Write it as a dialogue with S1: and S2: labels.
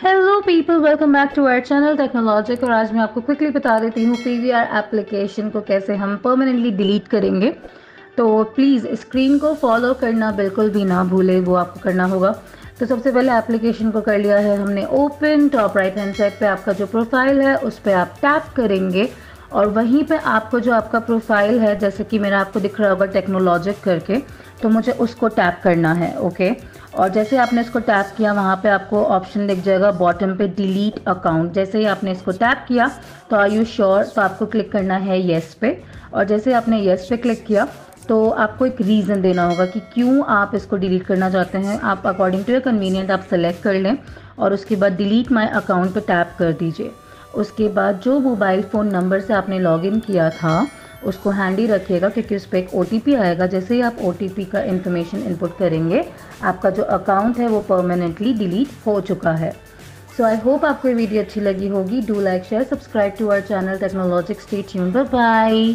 S1: Hello people, welcome back to our channel Technologic. और आज मैं आपको क्विकली बता देती हूँ पीवीआर एप्लीकेशन को कैसे हम परमानेंटली डिलीट करेंगे। तो प्लीज़ स्क्रीन को फॉलो करना बिल्कुल भी ना भूले, वो आपको करना होगा। तो सबसे पहले एप्लीकेशन को कर लिया है हमने open. Top right hand side पे आपका जो प्रोफाइल है उस पर आप टैप करेंगे और वहीं पे आपको जो आपका प्रोफाइल है, जैसे कि मेरा आपको दिख रहा होगा टेक्नोलॉजिक करके, तो मुझे उसको टैप करना है। ओके, और जैसे आपने इसको टैप किया वहाँ पे आपको ऑप्शन दिख जाएगा बॉटम पे डिलीट अकाउंट। जैसे ही आपने इसको टैप किया तो आर यू श्योर, तो आपको क्लिक करना है येस पे। और जैसे आपने येस पे क्लिक किया तो आपको एक रीज़न देना होगा कि क्यों आप इसको डिलीट करना चाहते हैं। आप अकॉर्डिंग टू योर कन्वीनियंट आप सेलेक्ट कर लें और उसके बाद डिलीट माई अकाउंट पे टैप कर दीजिए। उसके बाद जो मोबाइल फ़ोन नंबर से आपने लॉगिन किया था उसको हैंडी रखिएगा, क्योंकि उस पर एक OTP आएगा। जैसे ही आप OTP का इन्फॉर्मेशन इनपुट करेंगे आपका जो अकाउंट है वो परमानेंटली डिलीट हो चुका है। सो आई होप आपको ये वीडियो अच्छी लगी होगी। Do like, share, subscribe to our channel Technologic. Stay tuned, bye bye.